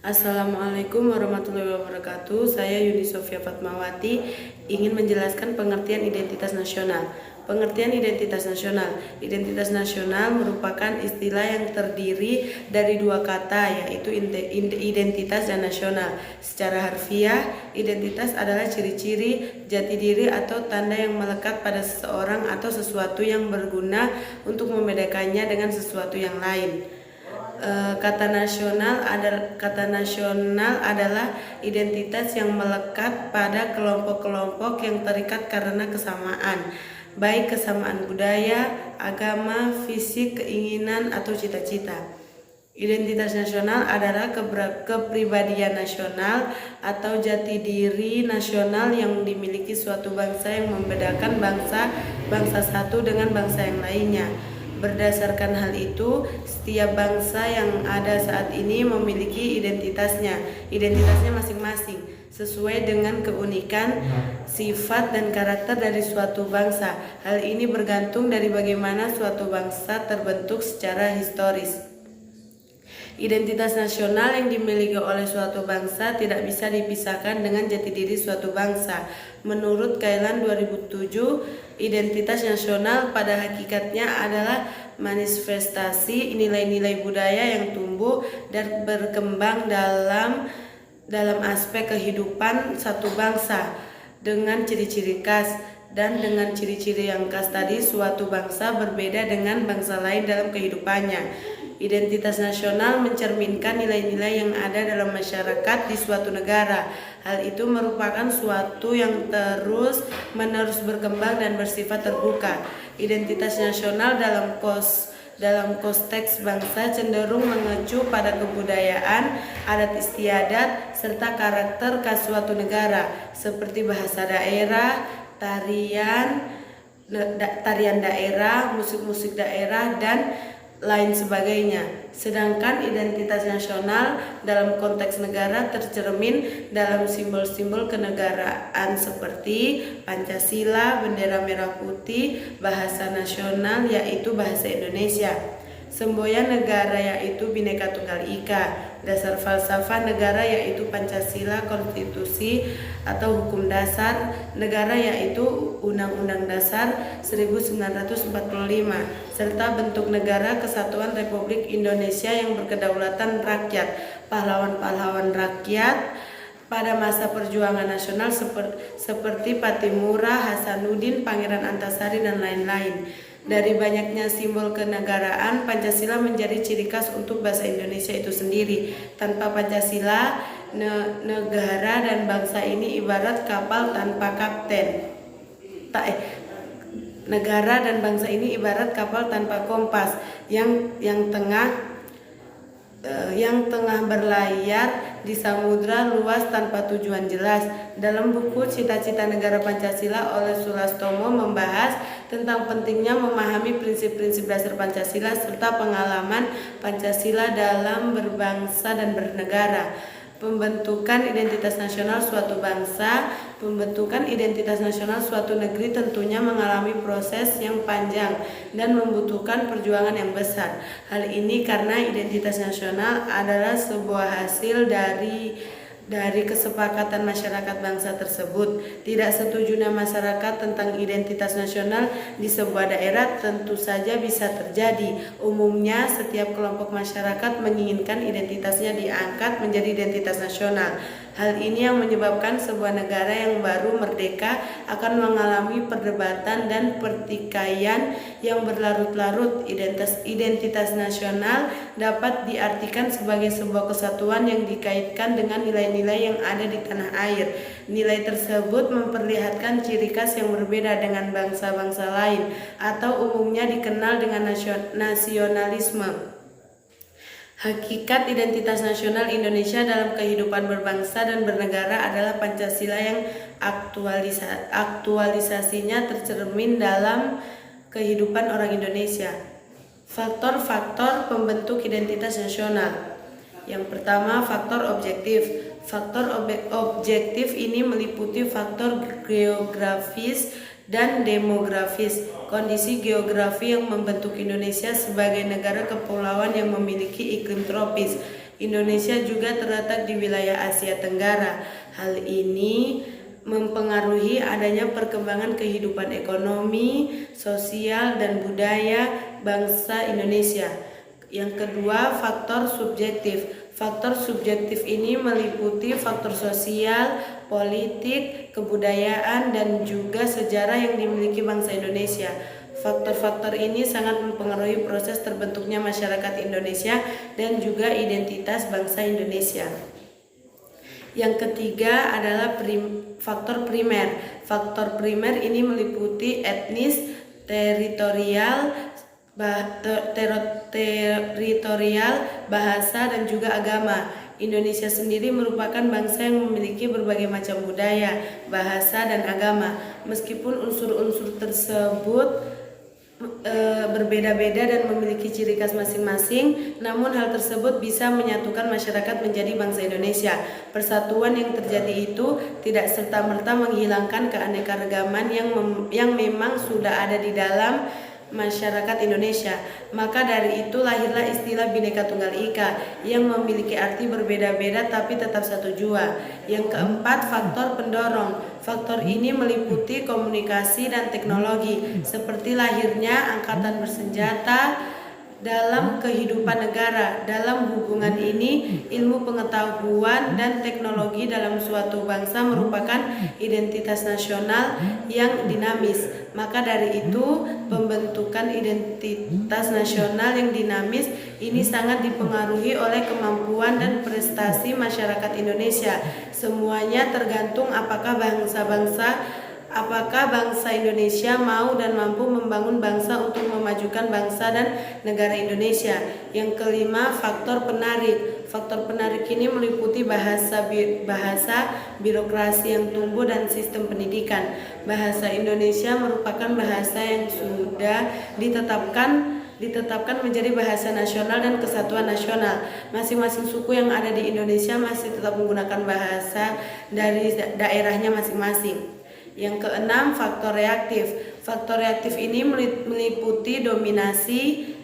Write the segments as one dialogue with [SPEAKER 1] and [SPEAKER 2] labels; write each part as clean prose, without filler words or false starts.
[SPEAKER 1] Assalamualaikum warahmatullahi wabarakatuh. Saya Yuni Sofia Fatmawati ingin menjelaskan pengertian identitas nasional. Pengertian identitas nasional. Identitas nasional merupakan istilah yang terdiri dari dua kata, yaitu identitas dan nasional. Secara harfiah, identitas adalah ciri-ciri, jati diri atau tanda yang melekat pada seseorang atau sesuatu yang berguna untuk membedakannya dengan sesuatu yang lain. Kata nasional adalah identitas yang melekat pada kelompok-kelompok yang terikat karena kesamaan, baik kesamaan budaya, agama, fisik, keinginan, atau cita-cita. Identitas nasional adalah kepribadian nasional atau jati diri nasional yang dimiliki suatu bangsa yang membedakan bangsa satu dengan bangsa yang lainnya. Berdasarkan hal itu, setiap bangsa yang ada saat ini memiliki identitasnya masing-masing, sesuai dengan keunikan, sifat, dan karakter dari suatu bangsa. Hal ini bergantung dari bagaimana suatu bangsa terbentuk secara historis. Identitas nasional yang dimiliki oleh suatu bangsa tidak bisa dipisahkan dengan jati diri suatu bangsa. Menurut Kailan 2007, identitas nasional pada hakikatnya adalah manifestasi nilai-nilai budaya yang tumbuh dan berkembang dalam aspek kehidupan satu bangsa dengan ciri-ciri khas. Dan dengan ciri-ciri yang khas tadi, suatu bangsa berbeda dengan bangsa lain dalam kehidupannya. Identitas nasional mencerminkan nilai-nilai yang ada dalam masyarakat di suatu negara. Hal itu merupakan suatu yang terus-menerus berkembang dan bersifat terbuka. Identitas nasional dalam konteks bangsa cenderung mengacu pada kebudayaan, adat istiadat, serta karakter khas suatu negara, seperti bahasa daerah, tarian daerah, musik-musik daerah, dan lain sebagainya. Sedangkan identitas nasional dalam konteks negara tercermin dalam simbol-simbol kenegaraan seperti Pancasila, bendera merah putih, bahasa nasional yaitu bahasa Indonesia, semboyan negara yaitu Bhinneka Tunggal Ika, dasar falsafah negara yaitu Pancasila, konstitusi atau hukum dasar negara yaitu Undang-Undang Dasar 1945, serta bentuk negara Kesatuan Republik Indonesia yang berkedaulatan rakyat, pahlawan-pahlawan rakyat pada masa perjuangan nasional seperti Pattimura, Hasanuddin, Pangeran Antasari, dan lain-lain. Dari banyaknya simbol kenegaraan, Pancasila menjadi ciri khas untuk bahasa Indonesia itu sendiri. Tanpa Pancasila, negara dan bangsa ini ibarat kapal tanpa kapten. Negara dan bangsa ini ibarat kapal tanpa kompas yang tengah berlayar di samudra luas tanpa tujuan jelas. Dalam buku Cita-Cita Negara Pancasila oleh Sulastomo membahas tentang pentingnya memahami prinsip-prinsip dasar Pancasila serta pengalaman Pancasila dalam berbangsa dan bernegara. Pembentukan identitas nasional suatu bangsa, pembentukan identitas nasional suatu negeri tentunya mengalami proses yang panjang dan membutuhkan perjuangan yang besar. Hal ini karena identitas nasional adalah sebuah hasil dari kesepakatan masyarakat bangsa tersebut. Tidak setujunya masyarakat tentang identitas nasional di sebuah daerah tentu saja bisa terjadi. Umumnya setiap kelompok masyarakat menginginkan identitasnya diangkat menjadi identitas nasional. Hal ini yang menyebabkan sebuah negara yang baru merdeka akan mengalami perdebatan dan pertikaian yang berlarut-larut. Identitas nasional dapat diartikan sebagai sebuah kesatuan yang dikaitkan dengan nilai-nilai yang ada di tanah air. Nilai tersebut memperlihatkan ciri khas yang berbeda dengan bangsa-bangsa lain atau umumnya dikenal dengan nasionalisme. Hakikat identitas nasional Indonesia dalam kehidupan berbangsa dan bernegara adalah Pancasila yang aktualisasinya tercermin dalam kehidupan orang Indonesia. Faktor-faktor pembentuk identitas nasional. Yang pertama, faktor objektif. Faktor objektif ini meliputi faktor geografis dan demografis. Kondisi geografi yang membentuk Indonesia sebagai negara kepulauan yang memiliki iklim tropis. Indonesia juga terletak di wilayah Asia Tenggara. Hal ini mempengaruhi adanya perkembangan kehidupan ekonomi, sosial, dan budaya bangsa Indonesia. Yang kedua, faktor subjektif. Faktor subjektif ini meliputi faktor sosial, politik, kebudayaan, dan juga sejarah yang dimiliki bangsa Indonesia. Faktor-faktor ini sangat mempengaruhi proses terbentuknya masyarakat Indonesia dan juga identitas bangsa Indonesia. Yang ketiga adalah faktor primer. Faktor primer ini meliputi etnis, teritorial, bahasa, dan juga agama. Indonesia sendiri merupakan bangsa yang memiliki berbagai macam budaya, bahasa, dan agama. Meskipun unsur-unsur tersebut berbeda-beda dan memiliki ciri khas masing-masing, namun hal tersebut bisa menyatukan masyarakat menjadi bangsa Indonesia. Persatuan yang terjadi itu tidak serta-merta menghilangkan keanekaragaman yang memang sudah ada di dalam masyarakat Indonesia. Maka dari itu lahirlah istilah Bhinneka Tunggal Ika yang memiliki arti berbeda-beda tapi tetap satu jua. Yang keempat, faktor pendorong. Faktor ini meliputi komunikasi dan teknologi, seperti lahirnya angkatan bersenjata dalam kehidupan negara. Dalam hubungan ini, ilmu pengetahuan dan teknologi dalam suatu bangsa merupakan identitas nasional yang dinamis. Maka dari itu, pembentukan identitas nasional yang dinamis ini sangat dipengaruhi oleh kemampuan dan prestasi masyarakat Indonesia. Semuanya tergantung apakah bangsa Indonesia mau dan mampu membangun bangsa untuk memajukan bangsa dan negara Indonesia. Yang kelima, faktor penarik. Faktor penarik ini meliputi bahasa, birokrasi yang tumbuh, dan sistem pendidikan. Bahasa Indonesia merupakan bahasa yang sudah ditetapkan menjadi bahasa nasional dan kesatuan nasional. Masing-masing suku yang ada di Indonesia masih tetap menggunakan bahasa dari daerahnya masing-masing. Yang keenam, faktor reaktif. Faktor reaktif ini meliputi dominasi,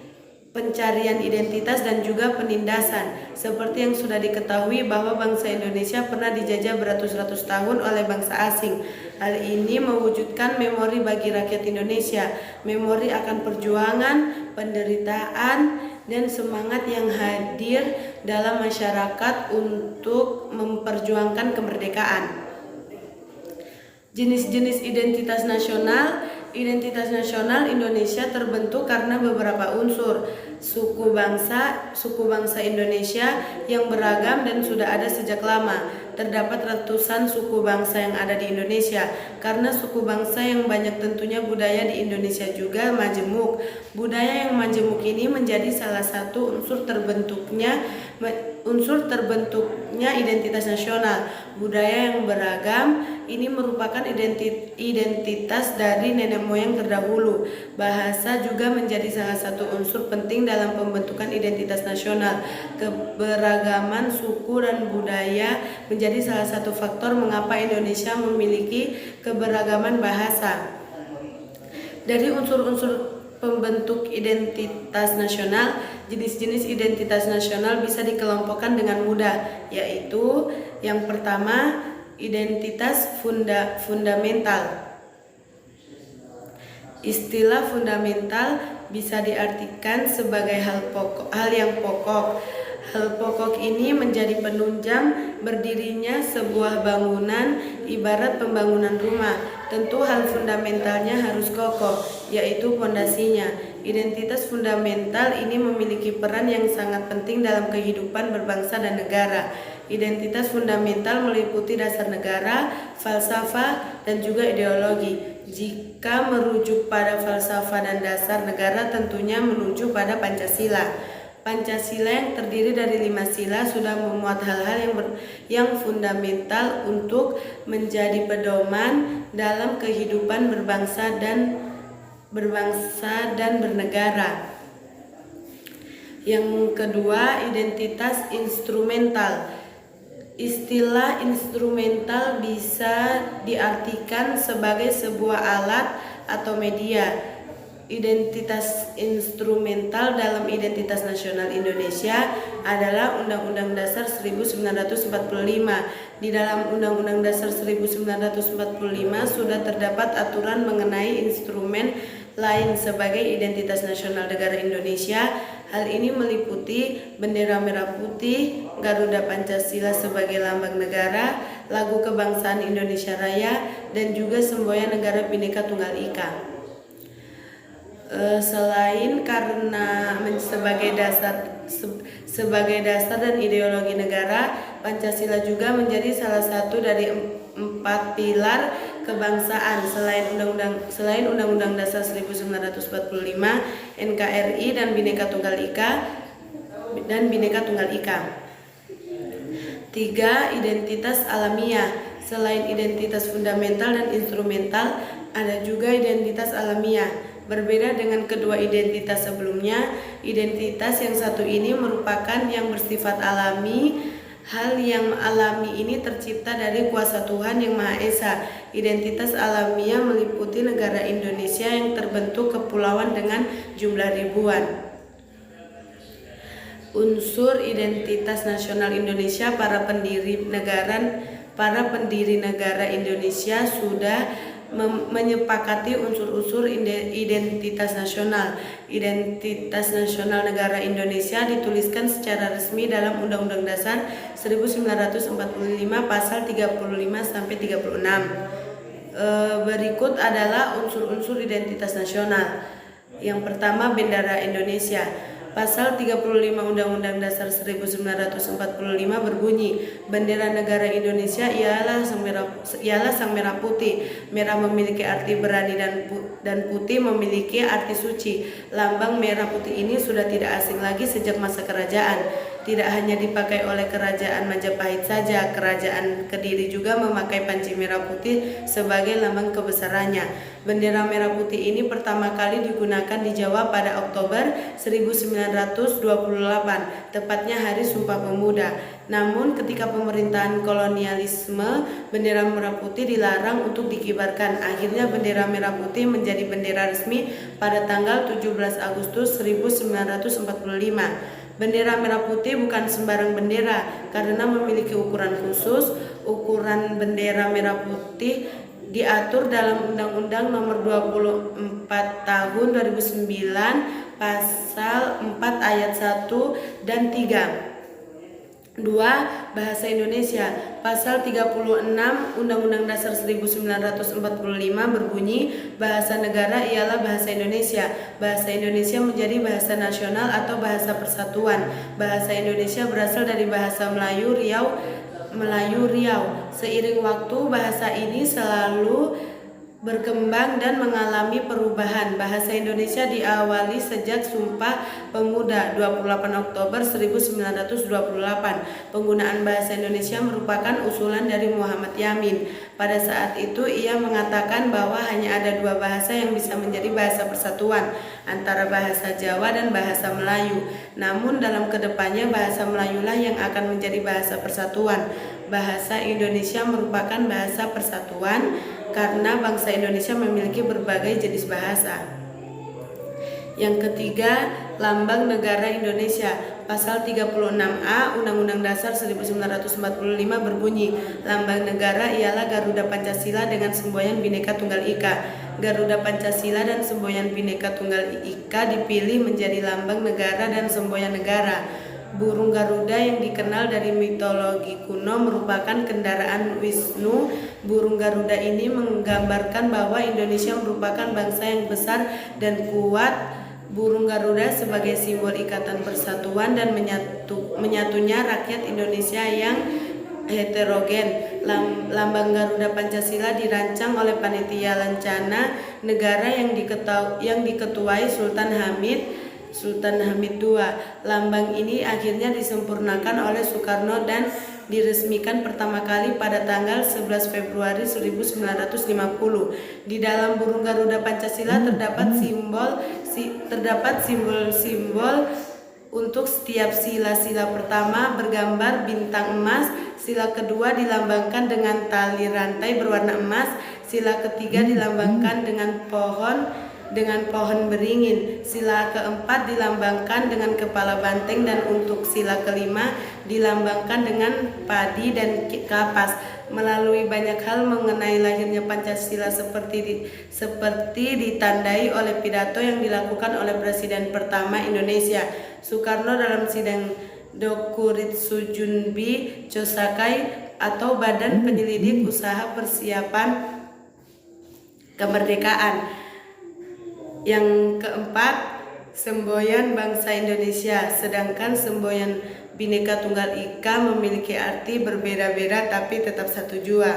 [SPEAKER 1] pencarian identitas, dan juga penindasan. Seperti yang sudah diketahui bahwa bangsa Indonesia pernah dijajah beratus-ratus tahun oleh bangsa asing. Hal ini mewujudkan memori bagi rakyat Indonesia, memori akan perjuangan, penderitaan, dan semangat yang hadir dalam masyarakat untuk memperjuangkan kemerdekaan. Jenis-jenis identitas nasional. Identitas nasional Indonesia terbentuk karena beberapa unsur. Suku bangsa Indonesia yang beragam dan sudah ada sejak lama. Terdapat ratusan suku bangsa yang ada di Indonesia. Karena suku bangsa yang banyak, tentunya budaya di Indonesia juga majemuk. Budaya yang majemuk ini menjadi salah satu unsur terbentuknya identitas nasional. Budaya yang beragam ini merupakan identitas dari nenek moyang terdahulu. Bahasa juga menjadi salah satu unsur penting dalam pembentukan identitas nasional. Keberagaman suku dan budaya menjadi salah satu faktor mengapa Indonesia memiliki keberagaman bahasa. Dari unsur-unsur pembentuk identitas nasional, jenis-jenis identitas nasional bisa dikelompokkan dengan mudah, yaitu yang pertama, identitas fundamental. Istilah fundamental bisa diartikan sebagai hal yang pokok. Hal pokok ini menjadi penunjang berdirinya sebuah bangunan, ibarat pembangunan rumah. Tentu hal fundamentalnya harus kokoh, yaitu fondasinya. Identitas fundamental ini memiliki peran yang sangat penting dalam kehidupan berbangsa dan negara. Identitas fundamental meliputi dasar negara, falsafah, dan juga ideologi. Jika merujuk pada falsafah dan dasar negara, tentunya menuju pada Pancasila. Pancasila yang terdiri dari 5 sila sudah memuat hal-hal yang fundamental untuk menjadi pedoman dalam kehidupan berbangsa dan bernegara. Yang kedua, identitas instrumental. Istilah instrumental bisa diartikan sebagai sebuah alat atau media Identitas instrumental dalam identitas nasional Indonesia adalah Undang-Undang Dasar 1945. Di dalam Undang-Undang Dasar 1945 sudah terdapat aturan mengenai instrumen lain sebagai identitas nasional negara Indonesia. Hal ini meliputi bendera merah putih, Garuda Pancasila sebagai lambang negara, lagu kebangsaan Indonesia Raya, dan juga semboyan negara Bhinneka Tunggal Ika. Selain karena sebagai dasar dan ideologi negara, Pancasila juga menjadi salah satu dari 4 pilar kebangsaan selain Undang-Undang Dasar 1945, NKRI dan Bhinneka Tunggal Ika. 3. Identitas alamiah. Selain identitas fundamental dan instrumental, ada juga identitas alamiah. Berbeda dengan kedua identitas sebelumnya, identitas yang satu ini merupakan yang bersifat alami. Hal yang alami ini tercipta dari kuasa Tuhan Yang Maha Esa. Identitas alamiah meliputi negara Indonesia yang terbentuk kepulauan dengan jumlah ribuan. Unsur identitas nasional Indonesia, para pendiri negara Indonesia sudah menyepakati unsur-unsur identitas nasional. Identitas nasional negara Indonesia dituliskan secara resmi dalam Undang-Undang Dasar 1945 pasal 35 sampai 36. Berikut adalah unsur-unsur identitas nasional. Yang pertama, bendera Indonesia. Pasal 35 Undang-Undang Dasar 1945 berbunyi, bendera negara Indonesia ialah sang merah putih. Merah memiliki arti berani dan putih memiliki arti suci. Lambang merah putih ini sudah tidak asing lagi sejak masa kerajaan. Tidak hanya dipakai oleh kerajaan Majapahit saja, kerajaan Kediri juga memakai panci merah putih sebagai lambang kebesarannya. Bendera merah putih ini pertama kali digunakan di Jawa pada Oktober 1928, tepatnya Hari Sumpah Pemuda. Namun ketika pemerintahan kolonialisme, bendera merah putih dilarang untuk dikibarkan. Akhirnya bendera merah putih menjadi bendera resmi pada tanggal 17 Agustus 1945. Bendera merah putih bukan sembarang bendera karena memiliki ukuran khusus. Ukuran bendera merah putih diatur dalam Undang-Undang Nomor 24 Tahun 2009 Pasal 4 Ayat 1 dan 3. 2. Bahasa Indonesia. Pasal 36 Undang-Undang Dasar 1945 berbunyi, bahasa negara ialah bahasa Indonesia. Bahasa Indonesia menjadi bahasa nasional atau bahasa persatuan. Bahasa Indonesia berasal dari bahasa Melayu Riau. Seiring waktu, bahasa ini selalu berkembang dan mengalami perubahan. Bahasa Indonesia diawali sejak Sumpah Pemuda 28 Oktober 1928. Penggunaan bahasa Indonesia merupakan usulan dari Muhammad Yamin. Pada saat itu ia mengatakan bahwa hanya ada 2 bahasa yang bisa menjadi bahasa persatuan, antara bahasa Jawa dan bahasa Melayu. Namun dalam kedepannya bahasa Melayulah yang akan menjadi bahasa persatuan. Bahasa Indonesia merupakan bahasa persatuan karena bangsa Indonesia memiliki berbagai jenis bahasa. Yang ketiga, lambang negara Indonesia. Pasal 36A Undang-Undang Dasar 1945 berbunyi, lambang negara ialah Garuda Pancasila dengan semboyan Bhinneka Tunggal Ika. Garuda Pancasila dan semboyan Bhinneka Tunggal Ika dipilih menjadi lambang negara dan semboyan negara. Burung Garuda yang dikenal dari mitologi kuno merupakan kendaraan Wisnu. Burung Garuda ini menggambarkan bahwa Indonesia merupakan bangsa yang besar dan kuat. Burung Garuda sebagai simbol ikatan persatuan dan menyatunya rakyat Indonesia yang heterogen. Lambang Garuda Pancasila dirancang oleh Panitia Lancana Negara yang diketuai Sultan Hamid II. Lambang ini akhirnya disempurnakan oleh Soekarno dan diresmikan pertama kali pada tanggal 11 Februari 1950. Di dalam burung Garuda Pancasila terdapat simbol-simbol untuk setiap sila. Sila pertama bergambar bintang emas, sila kedua dilambangkan dengan tali rantai berwarna emas, sila ketiga dilambangkan dengan pohon dengan pohon beringin. Sila keempat dilambangkan dengan kepala banteng, dan untuk sila kelima dilambangkan dengan padi dan kapas. Melalui banyak hal mengenai lahirnya Pancasila seperti ditandai oleh pidato yang dilakukan oleh Presiden pertama Indonesia Soekarno dalam sidang Dokuritsu Junbi Chosakai atau Badan Penyelidik Usaha Persiapan Kemerdekaan. Yang keempat, semboyan bangsa Indonesia. Sedangkan semboyan Bhinneka Tunggal Ika memiliki arti berbeda-beda tapi tetap satu jua.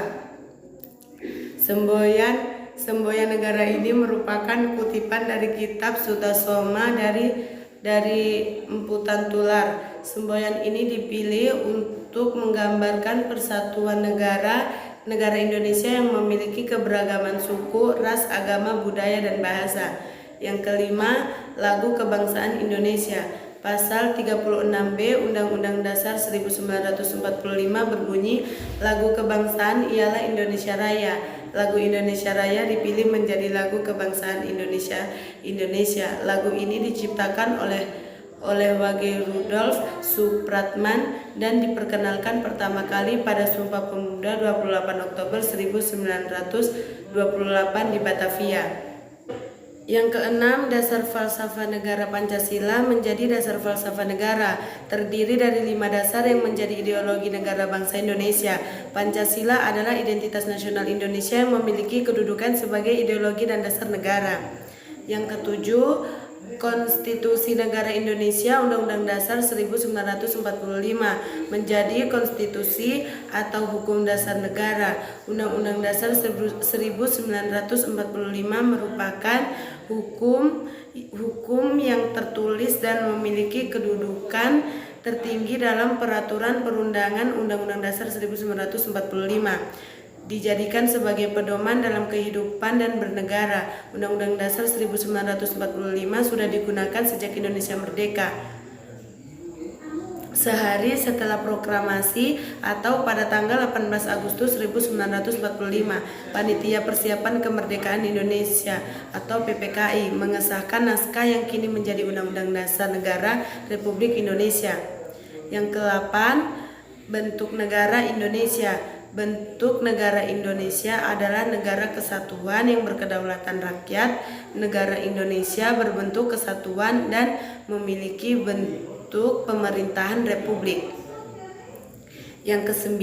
[SPEAKER 1] Semboyan negara ini merupakan kutipan dari kitab Sutasoma dari Emputan Tular. Semboyan ini dipilih untuk menggambarkan persatuan negara Indonesia yang memiliki keberagaman suku, ras, agama, budaya, dan bahasa. Yang kelima, lagu kebangsaan Indonesia. Pasal 36B Undang-Undang Dasar 1945 berbunyi, lagu kebangsaan ialah Indonesia Raya. Lagu Indonesia Raya dipilih menjadi lagu kebangsaan Indonesia. Lagu ini diciptakan oleh Wage Rudolf Supratman dan diperkenalkan pertama kali pada Sumpah Pemuda 28 Oktober 1928 di Batavia. Yang keenam, dasar falsafah negara Pancasila menjadi dasar falsafah negara. Terdiri dari 5 dasar yang menjadi ideologi negara bangsa Indonesia. Pancasila adalah identitas nasional Indonesia yang memiliki kedudukan sebagai ideologi dan dasar negara. Yang ketujuh, Konstitusi Negara Indonesia Undang-Undang Dasar 1945 menjadi konstitusi atau hukum dasar negara. Undang-Undang Dasar 1945 merupakan hukum yang tertulis dan memiliki kedudukan tertinggi dalam peraturan perundangan Undang-Undang Dasar 1945. Dijadikan sebagai pedoman dalam kehidupan dan bernegara. Undang-Undang Dasar 1945 sudah digunakan sejak Indonesia merdeka. Sehari setelah proklamasi atau pada tanggal 18 Agustus 1945, Panitia Persiapan Kemerdekaan Indonesia atau PPKI mengesahkan naskah yang kini menjadi Undang-Undang Dasar Negara Republik Indonesia. Yang ke-8, bentuk negara Indonesia. Bentuk negara Indonesia adalah negara kesatuan yang berkedaulatan rakyat. Negara Indonesia berbentuk kesatuan dan memiliki bentuk pemerintahan republik. Yang ke-9,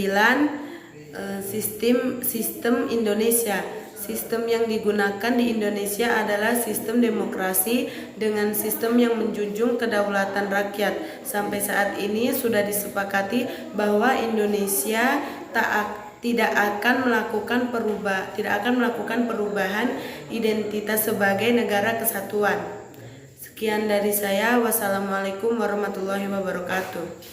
[SPEAKER 1] sistem Indonesia. Sistem yang digunakan di Indonesia adalah sistem demokrasi dengan sistem yang menjunjung kedaulatan rakyat. Sampai saat ini sudah disepakati bahwa Indonesia tidak akan melakukan perubahan identitas sebagai negara kesatuan. Sekian dari saya. Wassalamualaikum warahmatullahi wabarakatuh.